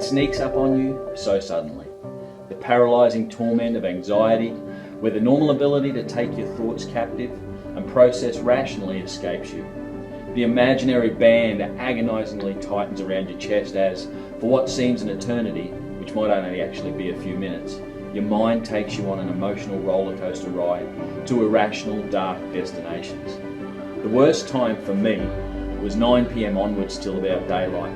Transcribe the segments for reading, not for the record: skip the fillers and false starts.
It sneaks up on you so suddenly. The paralyzing torment of anxiety, where the normal ability to take your thoughts captive and process rationally escapes you. The imaginary band agonizingly tightens around your chest as, for what seems an eternity, which might only actually be a few minutes, your mind takes you on an emotional roller coaster ride to irrational, dark destinations. The worst time for me was 9 p.m. onwards till about daylight.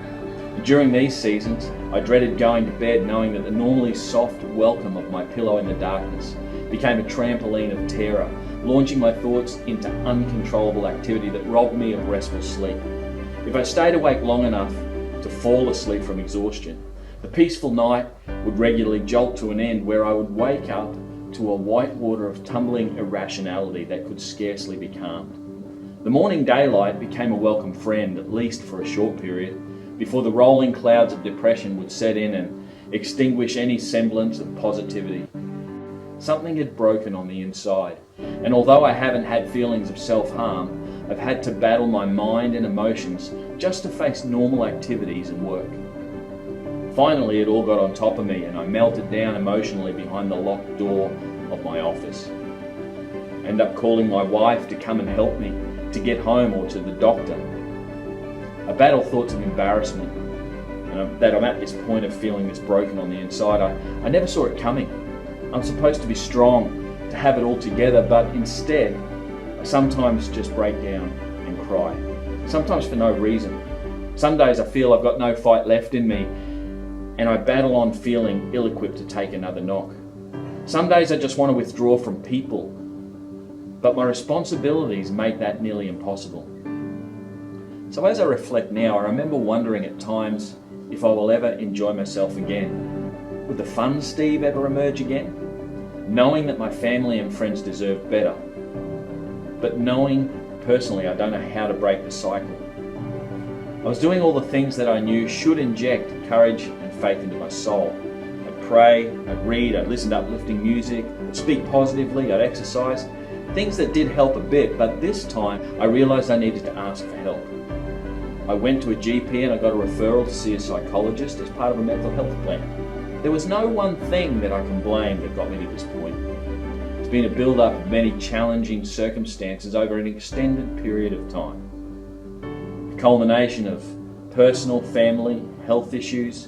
During these seasons, I dreaded going to bed knowing that the normally soft welcome of my pillow in the darkness became a trampoline of terror, launching my thoughts into uncontrollable activity that robbed me of restful sleep. If I stayed awake long enough to fall asleep from exhaustion, the peaceful night would regularly jolt to an end where I would wake up to a white water of tumbling irrationality that could scarcely be calmed. The morning daylight became a welcome friend, at least for a short period, before the rolling clouds of depression would set in and extinguish any semblance of positivity. Something had broken on the inside, and although I haven't had feelings of self-harm, I've had to battle my mind and emotions just to face normal activities and work. Finally, it all got on top of me and I melted down emotionally behind the locked door of my office. I ended up calling my wife to come and help me to get home or to the doctor. I battled thoughts of embarrassment and that I'm at this point of feeling this broken on the inside. I never saw it coming. I'm supposed to be strong, to have it all together, but instead, I sometimes just break down and cry. Sometimes for no reason. Some days I feel I've got no fight left in me and I battle on feeling ill-equipped to take another knock. Some days I just want to withdraw from people, but my responsibilities make that nearly impossible. So as I reflect now, I remember wondering at times if I will ever enjoy myself again. Would the fun Steve ever emerge again? Knowing that my family and friends deserve better, but knowing personally I don't know how to break the cycle. I was doing all the things that I knew should inject courage and faith into my soul. I'd pray, I'd read, I'd listen to uplifting music, I'd speak positively, I'd exercise, things that did help a bit, but this time I realised I needed to ask for help. I went to a GP and I got a referral to see a psychologist as part of a mental health plan. There was no one thing that I can blame that got me to this point. It's been a build-up of many challenging circumstances over an extended period of time. A culmination of personal, family, health issues,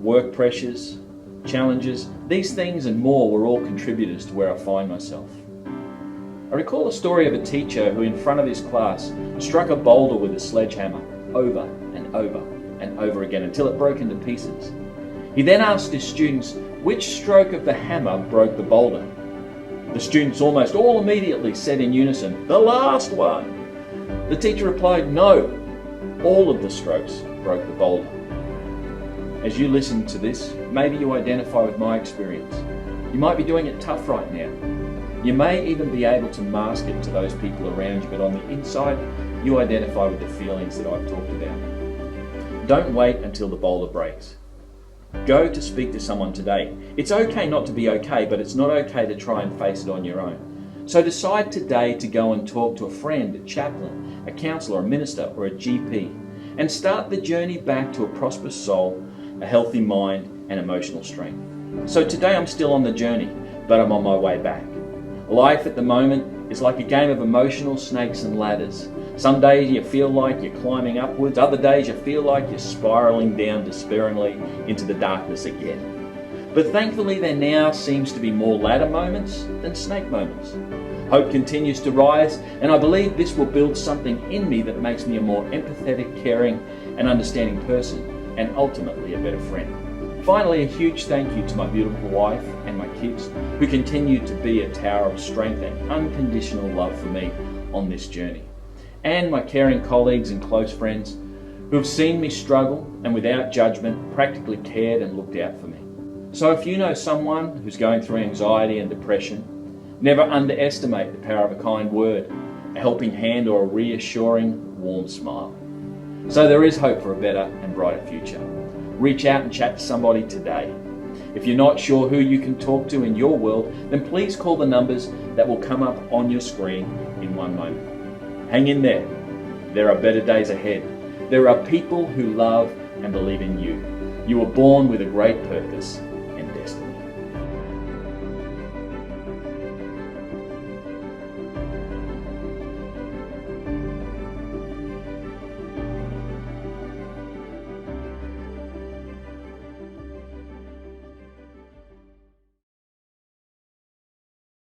work pressures, challenges, these things and more were all contributors to where I find myself. I recall a story of a teacher who in front of his class struck a boulder with a sledgehammer over and over and over again until it broke into pieces. He then asked his students which stroke of the hammer broke the boulder. The students almost all immediately said in unison, "The last one." The teacher replied, "No, all of the strokes broke the boulder." As you listen to this, maybe you identify with my experience. You might be doing it tough right now. You may even be able to mask it to those people around you, but on the inside, you identify with the feelings that I've talked about. Don't wait until the boulder breaks. Go to speak to someone today. It's okay not to be okay, but it's not okay to try and face it on your own. So decide today to go and talk to a friend, a chaplain, a counsellor, a minister, or a GP, and start the journey back to a prosperous soul, a healthy mind, and emotional strength. So today I'm still on the journey, but I'm on my way back. Life at the moment is like a game of emotional snakes and ladders. Some days you feel like you're climbing upwards, other days you feel like you're spiraling down despairingly into the darkness again. But thankfully there now seems to be more ladder moments than snake moments. Hope continues to rise, and I believe this will build something in me that makes me a more empathetic, caring, and understanding person, and ultimately a better friend. Finally, a huge thank you to my beautiful wife and my kids who continue to be a tower of strength and unconditional love for me on this journey. And my caring colleagues and close friends who have seen me struggle and without judgment practically cared and looked out for me. So if you know someone who's going through anxiety and depression, never underestimate the power of a kind word, a helping hand, or a reassuring, warm smile. So there is hope for a better and brighter future. Reach out and chat to somebody today. If you're not sure who you can talk to in your world, then please call the numbers that will come up on your screen in one moment. Hang in there. There are better days ahead. There are people who love and believe in you. You were born with a great purpose.